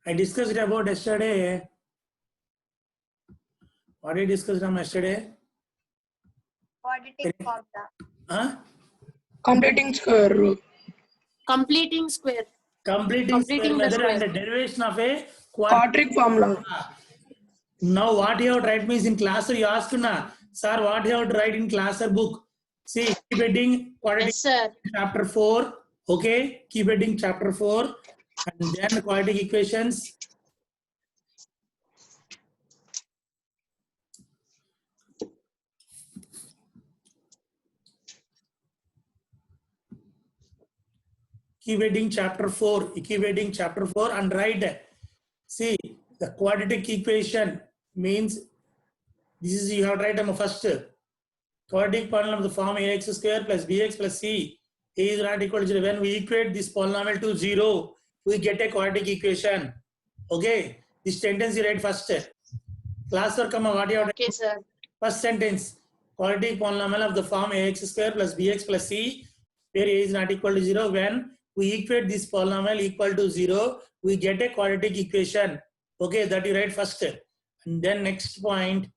I discussed about yesterday. What did I discuss from yesterday? Quadratic formula. Huh? Completing square rule. Completing square. Completing square Completing the method and square. the derivation of a Quadratic formula. Now what you have to write means in class you asked na, sir, what you have to write in class or book? See, keep heading quadratic Yes, sir. chapter 4. Okay, keep heading chapter 4 and then quadratic equations. Keep heading chapter 4. Keep heading chapter 4 and write. See, the quadratic equation means this is you have to write first. Quadratic polynomial of the form ax square plus bx plus c is not equal to 0. When we equate this polynomial to 0, we get a quadratic equation. Okay, this sentence you write first. Class work, what you have to Okay, sir. first sentence. Quadratic polynomial of the form ax square plus bx plus c, where a is not equal to 0. When we equate this polynomial equal to 0, we get a quadratic equation. Okay, that you write first. And then next point.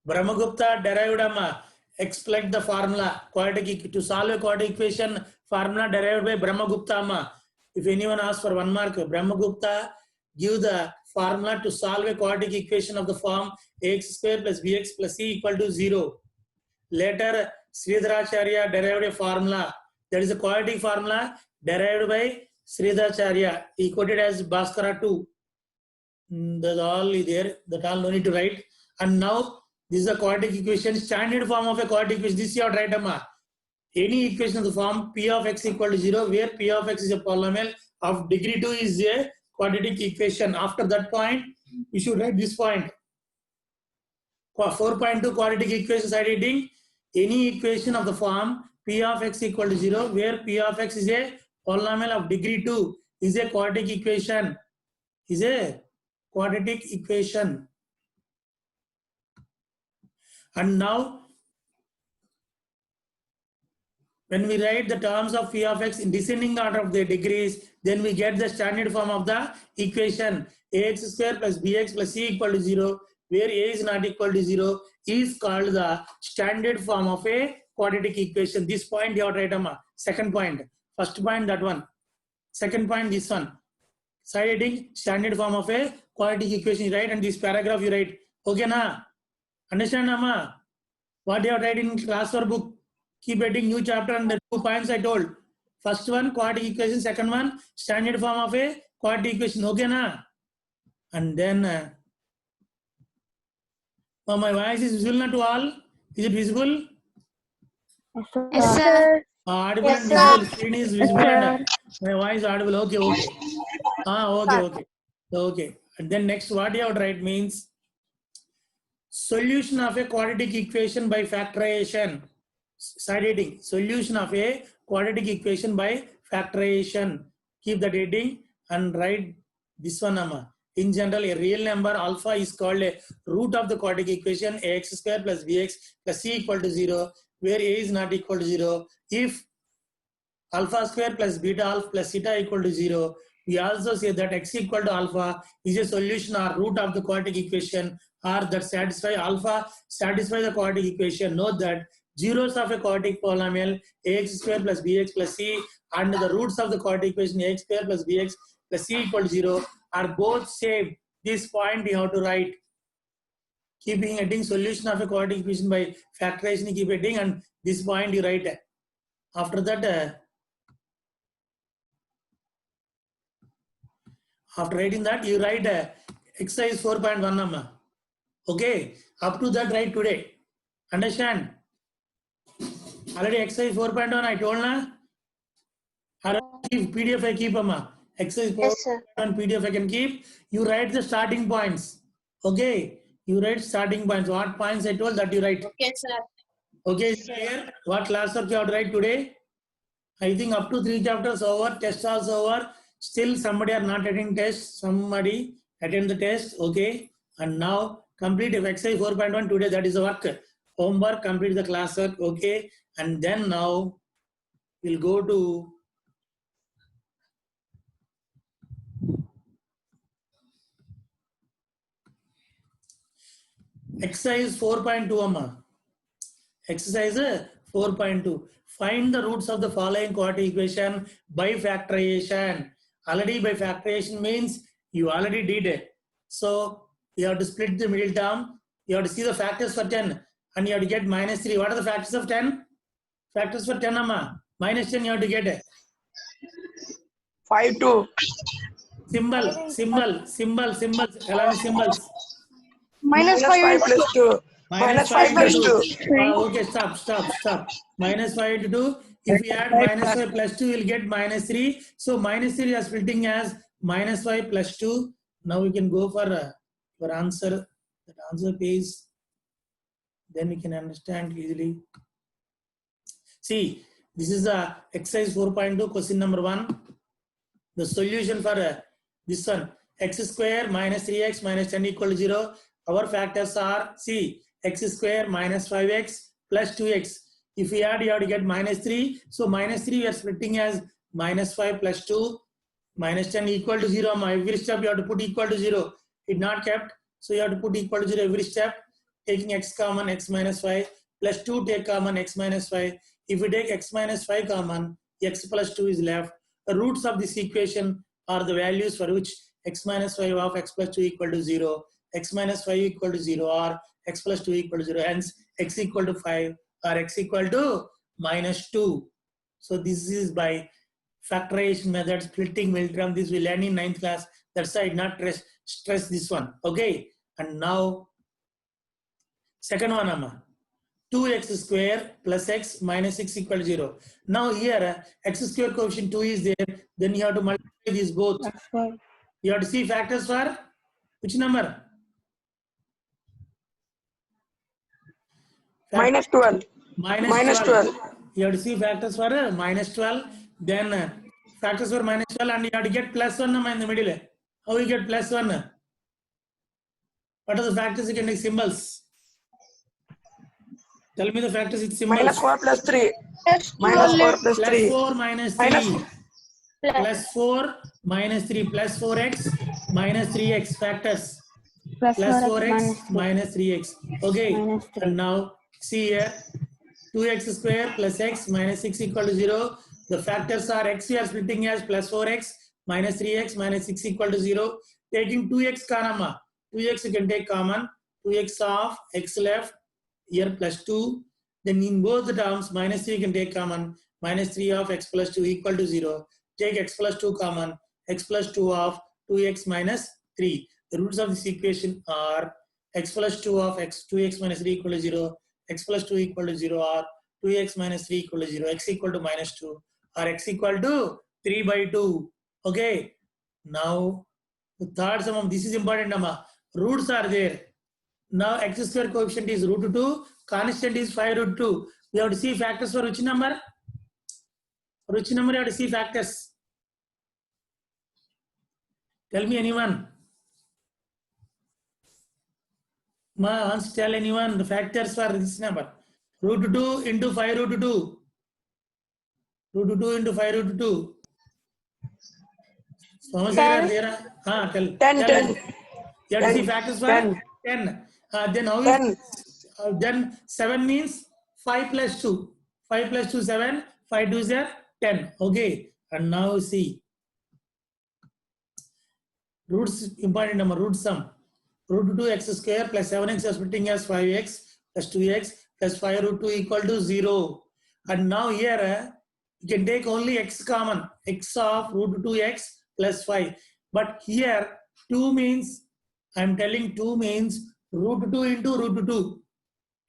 Brahmagupta derived explain the formula quadratic to solve a quadratic equation formula derived by Brahmagupta. If anyone asks for 1 mark, Brahmagupta give the formula to solve a quadratic equation of the form ax square plus bx plus c equal to 0. Later, Sridharacharya derived a formula that is a quadratic formula derived by Sridharacharya. He quoted as Bhaskara 2. That's all there. That all no need to write. And now this is a quadratic equation, standard form of a quadratic equation. This is your right, Amma. Any equation of the form P of x equal to 0, where P of x is a polynomial of degree 2 is a quadratic equation. After that point, you should write this point. 4.2 quadratic equation side heading. Any equation of the form P of x equal to 0, where P of x is a polynomial of degree 2 is a quadratic equation. Is a quadratic equation. And now, when we write the terms of P of x in descending order of the degrees, then we get the standard form of the equation ax square plus bx plus c equal to 0, where a is not equal to 0 is called the standard form of a quadratic equation. This point you have to write, Amma. Second point. First point, that one. Second point, this one. Side heading, standard form of a quadratic equation you write, and this paragraph you write. Okay, na? Understand, Amma? What you have write in class or book? Keep heading new chapter and the 2 points I told. First one, quadratic equation. Second one, standard form of a quadratic equation. Okay, na? And then, oh, my voice is visible not to all? Is it visible? Yes, sir. Audible Yes, and sir. visible. Screen is visible and my voice audible. Okay, okay. Okay. And then next, what you have to write means solution of a quadratic equation by factorization. Side heading, solution of a quadratic equation by factorization. Keep that heading and write this one, Amma. In general, a real number alpha is called a root of the quadratic equation ax square plus bx plus c equal to 0, where a is not equal to 0. If alpha square plus beta alpha plus theta equal to 0, we also say that x equal to alpha is a solution or root of the quadratic equation, or that satisfy alpha satisfy the quadratic equation. Note that zeros of a quadratic polynomial ax square plus bx plus c and the roots of the quadratic equation ax square plus bx plus c equal to 0 are both same. This point you have to write. Keeping heading solution of a quadratic equation by factorization, keep heading, and this point you write. After that, after writing that, you write exercise 4.1. Okay, up to that write today. Understand? Already exercise 4.1 I told na. Keep PDF I keep, Amma. Exercise 4.1 PDF I can keep. You write the starting points. Okay, you write starting points. What points I told that you write. Okay, sir. Okay, here what class work you have to write today? I think up to 3 chapters over, test also over. Still somebody are not attending test. Somebody attend the test. Okay. And now complete exercise 4.1 today. That is the work. Homework, complete the class work. Okay. And then now we'll go to exercise 4.2 amma. Exercise 4.2. Find the roots of the following quadratic equation by factorization. Already by factorization means you already did it. So you have to split the middle term. You have to see the factors for 10 and you have to get minus 3. What are the factors of 10? Factors for 10 amma. Minus 10 you have to get it. 5 2. Symbols. Along symbols. Minus 5 plus 2. Minus 5 plus 2. Okay, stop. Minus 5 into 2. If we add minus 5 plus 2, we'll get minus 3. So minus 3 we are splitting as minus 5 plus 2. Now we can go for answer. That answer page. Then we can understand easily. See, this is the exercise 4.2 question number 1. The solution for this one, x square minus 3x minus 10 equal to 0. Our factors are, see, x square minus 5x plus 2x. If we add, you have to get minus 3. So minus 3 we are splitting as minus 5 plus 2 minus 10 equal to 0. Every step you have to put equal to 0. It not kept. So you have to put equal to 0 every step. Taking x common, x minus 5 plus 2 take common, x minus 5. If we take x minus 5 common, x plus 2 is left. The roots of this equation are the values for which x minus 5 of x plus 2 equal to 0, x minus 5 equal to 0 or x plus 2 equal to 0. Hence, x equal to 5 or x equal to minus 2. So this is by factorization method, splitting middle term. This we learn in 9th class. That's why I did not stress this one. Okay. And now, second one, Amma. 2x square plus x minus 6 equal to 0. Now here, x square coefficient 2 is there. Then you have to multiply these both. You have to see factors for which number? Minus 12. Minus 12. You have to see factors for minus 12. Then factors for minus 12 and you have to get plus 1 in the middle. How you get plus 1? What are the factors you can take symbols? Tell me the factors with symbols. Minus 4 plus 3. Minus 4 plus 3. Plus 4 minus 3. Plus 4 minus 3 plus 4x minus 3x factors. Plus 4x minus 3x. Okay. And now see here 2x square plus x minus 6 equal to 0. The factors are x we are splitting as plus 4x minus 3x minus 6 equal to 0. Taking 2x common. 2x you can take common. 2x of x left. Here plus 2. Then in both the terms minus 3 can take common. Minus 3 of x plus 2 equal to 0. Take x plus 2 common. X plus 2 of 2x minus 3. The roots of this equation are x plus 2 of x 2x minus 3 equal to 0. X plus 2 equal to 0 or 2x minus 3 equal to 0. X equal to minus 2 or x equal to 3 by 2. Okay. Now the third sum of this is important number. Roots are there. Now x square coefficient is root 2, constant is 5 root 2. We have to see factors for which number? For which number you have to see factors? Tell me anyone. Ma wants to tell anyone the factors for this number. Root 2 into 5 root 2. Root 2 into 5 root 2. So much there. Tell. 10. You have to see factors for 10. Then how 10. Then 7 means 5 plus 2. 5 plus 2, 7. 5 2 is 10. Okay. And now see. Roots, important number, root sum. Root 2x square plus 7x is splitting as 5x plus 2x plus 5 root 2 equal to 0. And now here, you can take only x common. X of root 2x plus 5. But here, 2 means, I am telling 2 means root 2 into root 2.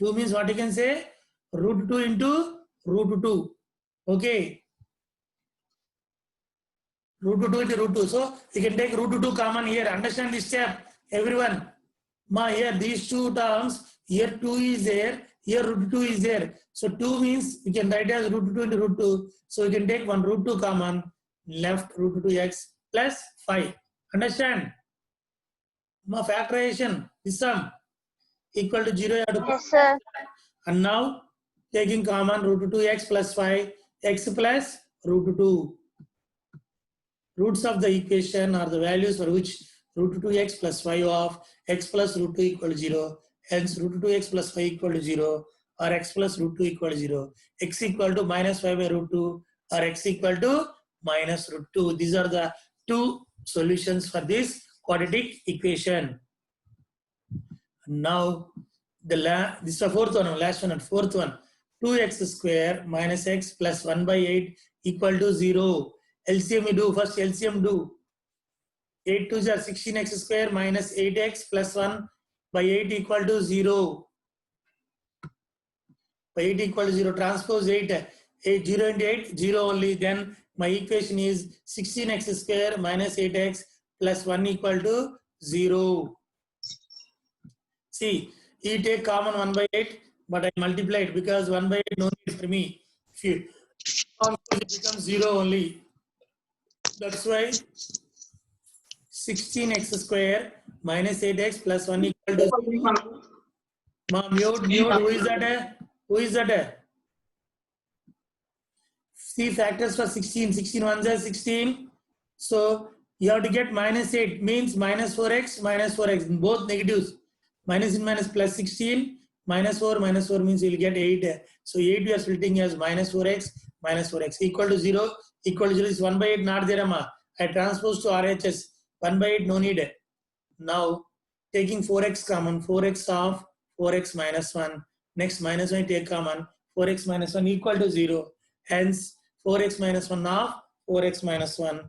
2 means what you can say? Root 2 into root 2. Okay. Root 2 into root 2. So you can take root 2 common here. Understand this step, everyone. Ma, here these two terms, here 2 is there, here root 2 is there. So 2 means we can write as root 2 into root 2. So we can take one root 2 common, left root 2x plus 5. Understand? Ma, factorization, this sum equal to 0. Yes, sir. And now taking common root 2x plus 5, x plus root 2. Roots of the equation are the values for which root 2x plus 5 of x plus root 2 equal to 0. Hence root 2x plus 5 equal to 0 or x plus root 2 equal to 0. X equal to minus 5 by root 2 or x equal to minus root 2. These are the two solutions for this quadratic equation. Now this is the fourth one, last one, fourth one. 2x square minus x plus 1 by 8 equal to 0. LCM you do, first LCM do. 8 2s are 16x square minus 8x plus 1 by 8 equal to 0. By 8 equal to 0, transpose 8, 0 into 8, 0 only. Then my equation is 16x square minus 8x plus 1 equal to 0. See, you take common 1 by 8, but I multiplied because 1 by 8 no need for me. If you it becomes 0 only. That's why 16x square minus 8x plus 1 equal to 0. Mute, who is that? Who is that? See factors for 16. 16 ones are 16. So you have to get minus 8 means minus 4x, both negatives. Minus in minus plus 16, minus 4 means you will get 8. So 8 we are splitting as minus 4x equal to 0. Equal to 0 is 1 by 8 not there. I transpose to RHS. 1 by 8 no need. Now taking 4x common, 4x of 4x minus 1. Next minus 1 take common, 4x minus 1 equal to 0. Hence 4x minus 1 of 4x minus 1.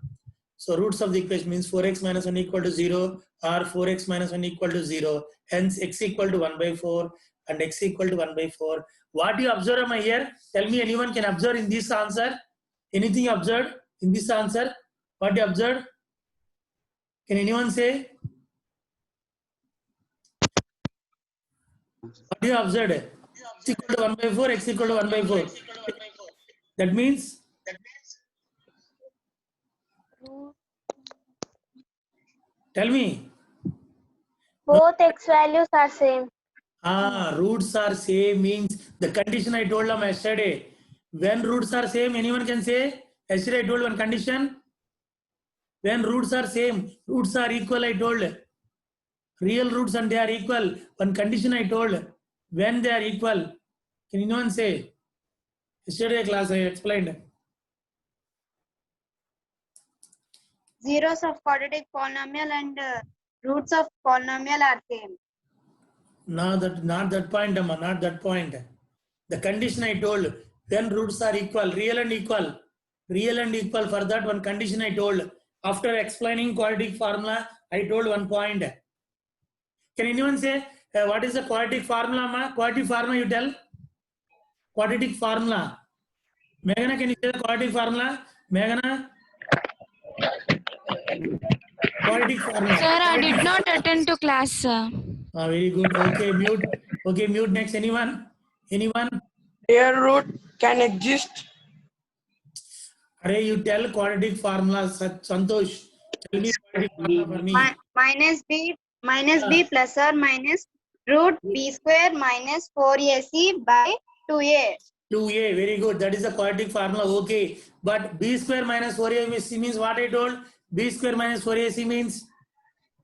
So roots of the equation means 4x minus 1 equal to 0 or 4x minus 1 equal to 0. Hence x equal to 1 by 4 and x equal to 1 by 4. What you observe here? Tell me, anyone can observe in this answer? Anything observed in this answer? What you observed? Can anyone say? What you observed? X equal to 1 by 4, x equal to 1 by 4. That means? Tell me. Both x values are same. Roots are same means the condition I told them yesterday. When roots are same, anyone can say? Yesterday I told one condition. When roots are same, roots are equal, I told. Real roots and they are equal. One condition I told. When they are equal. Can anyone say? Yesterday class I explained. Zeros of quadratic polynomial and roots of polynomial are same. No, not that point, Amma, not that point. The condition I told, when roots are equal, real and equal. Real and equal, for that one condition I told. After explaining quadratic formula, I told one point. Can anyone say, what is the quadratic formula, Amma? Quadratic formula you tell? Quadratic formula. Meghana, can you say the quadratic formula? Meghana? Quadratic formula. Sir, I did not attend to class, sir. Very good. Okay, mute. Okay, mute next. Anyone? Anyone? Real root can exist. Array, you tell quadratic formula, Santosh. Tell me quadratic formula for me. Minus b plus or minus root b square minus 4ac by 2a. 2a, very good. That is the quadratic formula. Okay. But b square minus 4ac means what I told? B square minus 4ac means?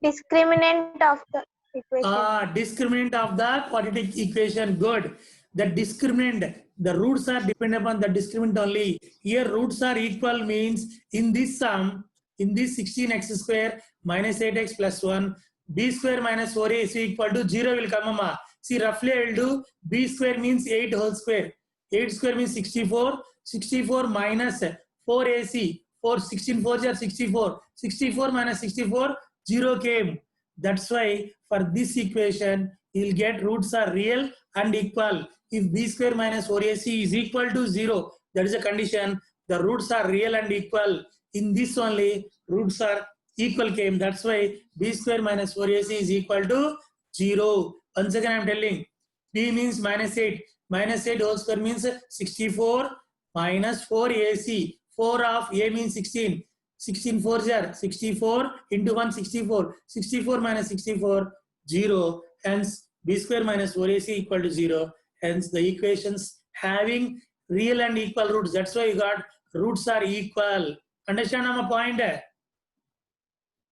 Discriminant of the equation. Discriminant of the quadratic equation. Good. The discriminant, the roots are dependent upon the discriminant only. Here roots are equal means in this sum, in this 16x square minus 8x plus 1, b square minus 4ac equal to 0 will come. Amma. See, roughly I will do b square means 8 whole square. 8 square means 64. 64 minus 4ac. 16 4s are 64. 64 minus 64, 0 came. That's why for this equation, you will get roots are real and equal. If b square minus 4ac is equal to 0, that is a condition. The roots are real and equal. In this only, roots are equal came. That's why b square minus 4ac is equal to 0. Once again, I am telling. B means minus 8. Minus 8 whole square means 64 minus 4ac. 4 of a means 16. 16 4s are 64 into 1 64. 64 minus 64, 0. Hence, b square minus 4ac equal to 0. Hence, the equations having real and equal roots. That's why you got roots are equal. Understand my point?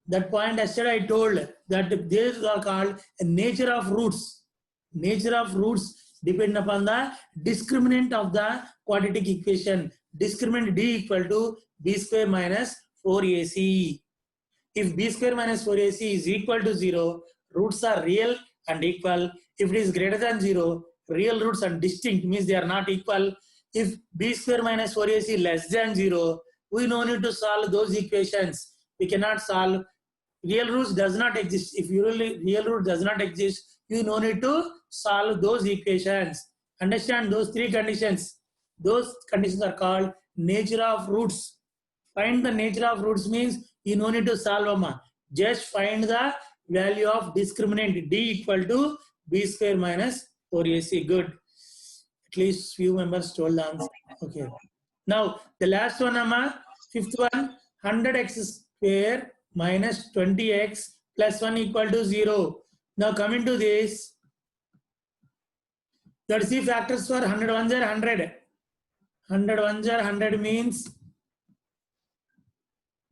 That point yesterday I told that these are called a nature of roots. Nature of roots depend upon the discriminant of the quadratic equation. Discriminant d equal to b square minus 4ac. If b square minus 4ac is equal to 0, roots are real and equal. If it is greater than 0, real roots are distinct, means they are not equal. If b square minus 4ac less than 0, we no need to solve those equations. We cannot solve. Real roots does not exist. If real root does not exist, you no need to solve those equations. Understand those three conditions. Those conditions are called nature of roots. Find the nature of roots means you no need to solve them. Just find the value of discriminant d equal to b square minus 4ac. Good. At least few members told the answer. Okay. Now the last one, Amma, fifth one, 100x square minus 20x plus 1 equal to 0. Now coming to this, let's see factors for 100 ones are 100. 100 ones are 100 means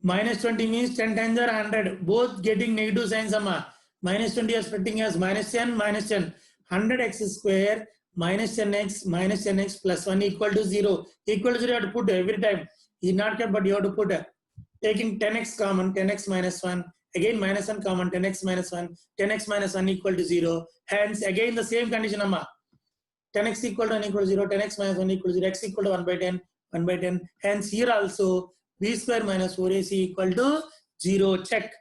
minus 20 means 10 times are 100. Both getting negative signs, Amma. Minus 20 are splitting as minus 10, minus 10. 100x square minus 10x plus 1 equal to 0. Equal to 0 you have to put every time. He not kept, but you have to put taking 10x common, 10x minus 1. Again minus 1 common, 10x minus 1. 10x minus 1 equal to 0. Hence again the same condition, Amma. 10x equal to 1 equal to 0. 10x minus 1 equal to 0. X equal to 1 by 10. 1 by 10. Hence here also b square minus 4ac equal to 0. Check.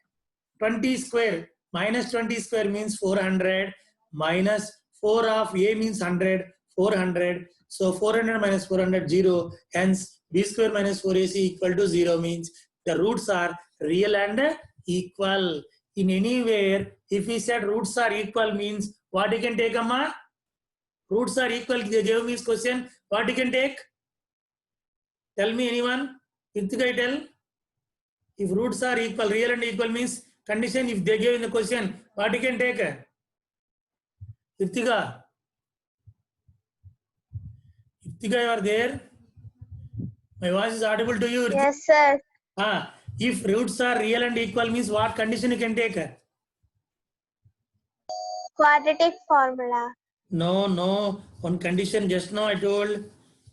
20 square minus 20 square means 400 minus 4 of a means 100, 400. So 400 minus 400, 0. Hence b square minus 4ac equal to 0 means the roots are real and equal. In anywhere, if we said roots are equal means what you can take, Amma? Roots are equal. They gave me this question. What you can take? Tell me, anyone? Ritika, tell. If roots are equal, real and equal means condition. If they gave in the question, what you can take? Ritika, you are there? My voice is audible to you? Ritika? Yes, sir. If roots are real and equal means what condition you can take? Quadratic formula. No. One condition just now I told.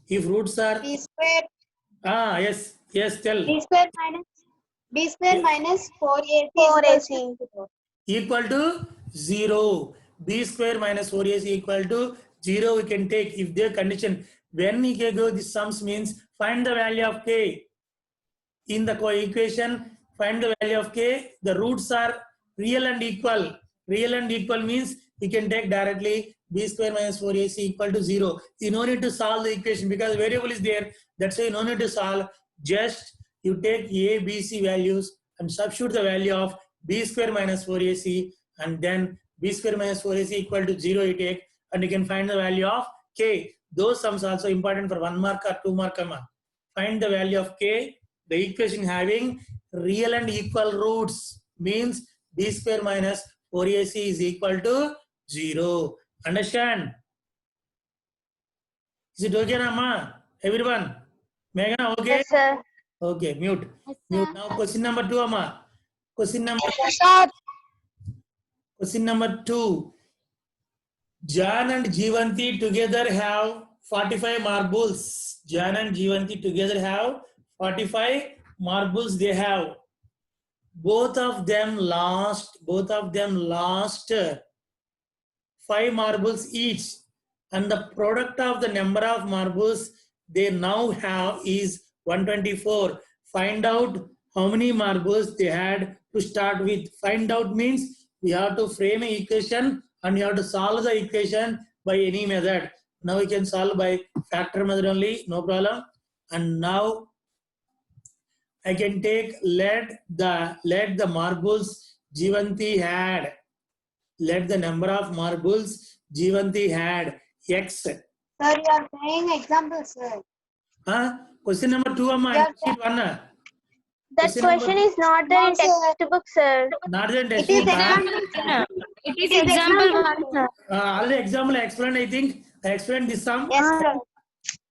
If roots are B square. Yes, tell. B square minus 4ac Equal to 0. B square minus 4ac equal to 0 we can take if their condition. When we go this sums means find the value of k. In the equation, find the value of k. The roots are real and equal. Real and equal means we can take directly b square minus 4ac equal to 0. You no need to solve the equation because variable is there. That's why you no need to solve. Just you take a, b, c values and substitute the value of b square minus 4ac and then b square minus 4ac equal to 0 you take and you can find the value of k. Those sums also important for 1 mark or 2 mark. Find the value of k. The equation having real and equal roots means b square minus 4ac is equal to 0. Understand? Is it okay, Amma? Everyone? Meghana, okay? Yes, sir. Okay, mute. Mute. Now question number 2, Amma. Question number 2. Jan and Jivanti together have 45 marbles. Jan and Jivanti together have 45 marbles they have. Both of them lost 5 marbles each. And the product of the number of marbles they now have is 124. Find out how many marbles they had to start with. Find out means we have to frame an equation and you have to solve the equation by any method. Now we can solve by factor method only, no problem. And now I can take let the marbles Jivanti had. Let the number of marbles Jivanti had x. Sir, you are saying examples, sir. Question number 2, Amma. Yeah, Sheet 1. That question is not there in textbook, sir. Not there in It textbook. is example, sir. It is example one, sir. Already example I explained, I think. I explained this sum. Yes, sir.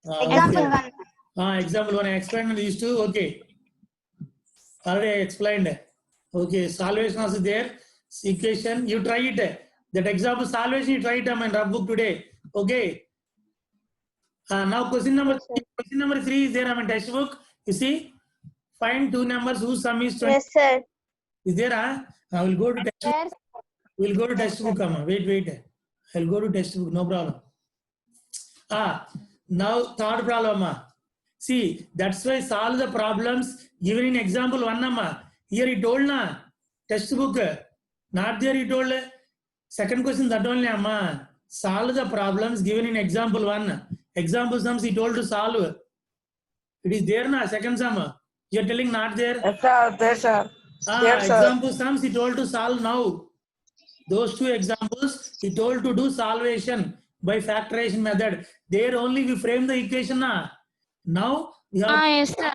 Example Okay. 1. Example 1, I explained these two. Okay. Already I explained. Okay, salvation also there. Equation, you try it. That example salvation, you try it in rough book today. Okay. Now question number three is there in textbook. You see, find two numbers whose sum is 20. Yes, sir. Is there? I will go to textbook. Yes. We'll go to textbook. Wait. I'll go to textbook. No problem. Now third problem. See, that's why solve the problems given in example 1. Here he told na textbook. Not there he told. Second question that only amma. Solve the problems given in example 1. Example sums he told to solve. It is there na second sum. You are telling not there. Yes, sir. There, sir. There, sir. Example sums he told to solve now. Those two examples he told to do solvation by factorization method. There only we frame the equation na. Now we have Yes, sir.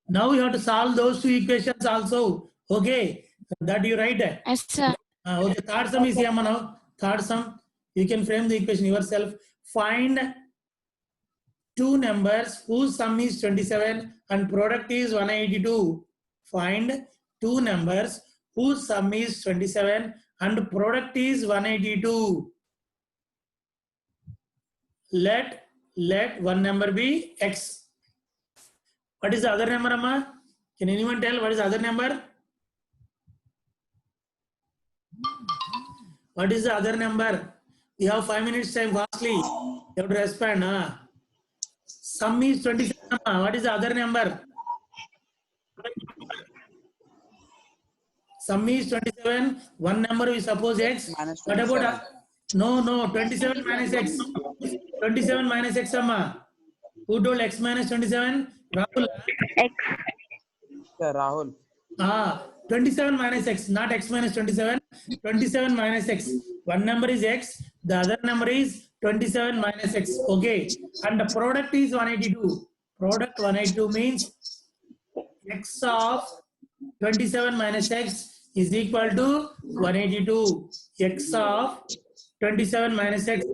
now we have to solve those two equations also. Okay, that you write. Yes, sir. Okay, third sum is here now. Third sum, you can frame the equation yourself. Find two numbers whose sum is 27 and product is 182. Find two numbers whose sum is 27 and product is 182. Let one number be x. What is the other number, Amma? Can anyone tell what is the other number? What is the other number? We have 5 minutes time fastly. You have to respond. Sum is 27. What is the other number? Sum is 27. One number we suppose x. What about no 27 minus x? 27 minus x, Amma. Who told x minus 27? Rahul. X. Sir, Rahul. 27 minus x, not x minus 27. 27 minus x. One number is x, the other number is 27 minus x. Okay. And the product is 182. Product 182 means x of 27 minus x is equal to 182. X of 27 minus x.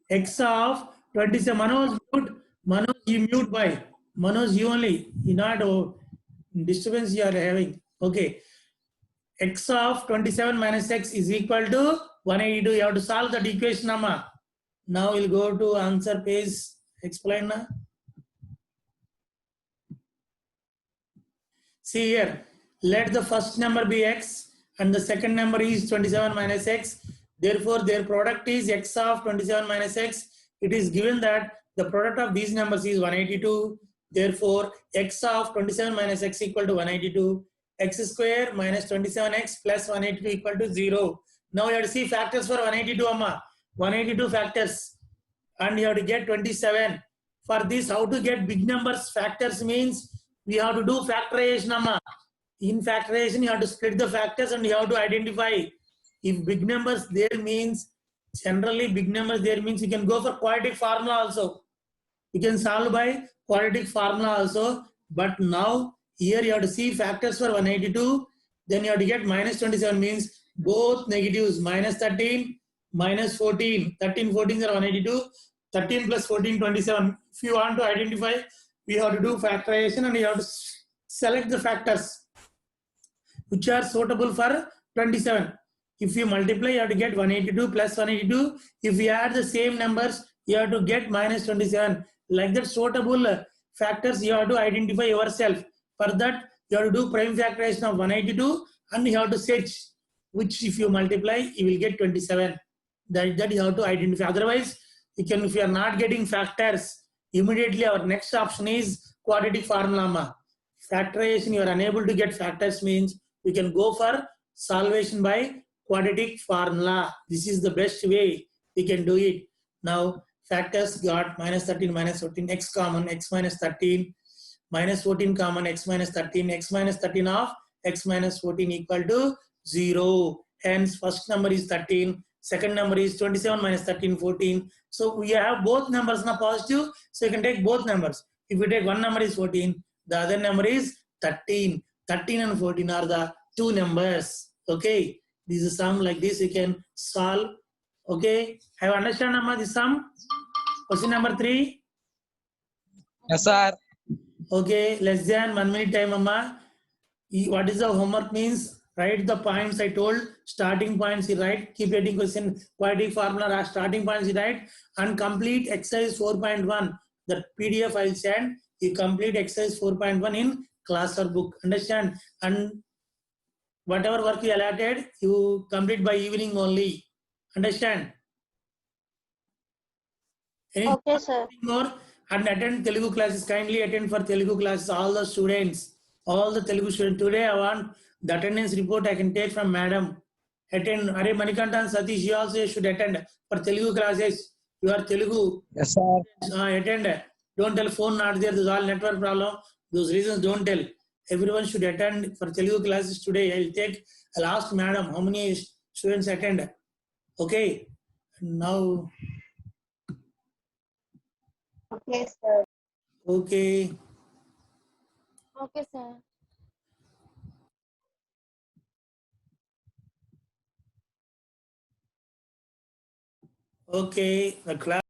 X of 27. Manoj, mute. Manoj, you mute by. Manoj, you only. You not disturbance you are having. Okay. X of 27 minus x is equal to 182. You have to solve that equation, Amma. Now we'll go to answer page. Explain now. See here. Let the first number be x and the second number is 27 minus x. Therefore, their product is x of 27 minus x. It is given that the product of these numbers is 182. Therefore, x of 27 minus x equal to 182. X square minus 27x plus 182 equal to 0. Now you have to see factors for 182, Amma. 182 factors. And you have to get 27. For this, how to get big numbers factors means we have to do factorization, Amma. In factorization, you have to split the factors and you have to identify. If big numbers there means, generally big numbers there means you can go for quadratic formula also. You can solve by quadratic formula also. But now, here you have to see factors for 182. Then you have to get minus 27 means both negatives. Minus 13, minus 14. 13, 14 are 182. 13 plus 14, 27. If you want to identify, we have to do factorization and you have to select the factors which are suitable for 27. If you multiply, you have to get 182 plus 182. If you add the same numbers, you have to get minus 27. Like that, suitable factors you have to identify yourself. For that, you have to do prime factorization of 182 and you have to search which if you multiply, you will get 27. That you have to identify. Otherwise, you can, if you are not getting factors, immediately our next option is quadratic formula. Factorization, you are unable to get factors means you can go for solvation by quadratic formula. This is the best way we can do it. Now, factors got minus 13, minus 14, x common, x minus 13, minus 14 common, x minus 13, x minus 13 of x minus 14 equal to 0. Hence, first number is 13, second number is 27 minus 13, 14. So, we have both numbers now positive, so you can take both numbers. If you take one number is 14, the other number is 13. 13 and 14 are the two numbers. Okay, this is sum like this you can solve. Okay, have you understand Amma this sum? Question number 3. Yes, sir. Okay, less than 1 minute time, Amma. What is the homework means? Write the points I told. Starting points you write. Keep reading question. Quadratic formula. Starting points you write. And complete exercise 4.1. The PDF I'll send. You complete exercise 4.1 in class or book. Understand? And whatever work you allotted, you complete by evening only. Understand? Any Okay, sir. more? And attend Telugu classes. Kindly attend for Telugu classes. All the students. All the Telugu students. Today I want the attendance report I can take from madam. Attend. Are Manikanta and Satish, you also should attend for Telugu classes. You are Telugu. Yes, sir. Attend. Don't tell phone not there. There's all network problem. Those reasons don't tell. Everyone should attend for Telugu classes today. I'll ask madam how many students attend. Okay. Now, Okay, sir. okay. Okay, sir. Okay. The class.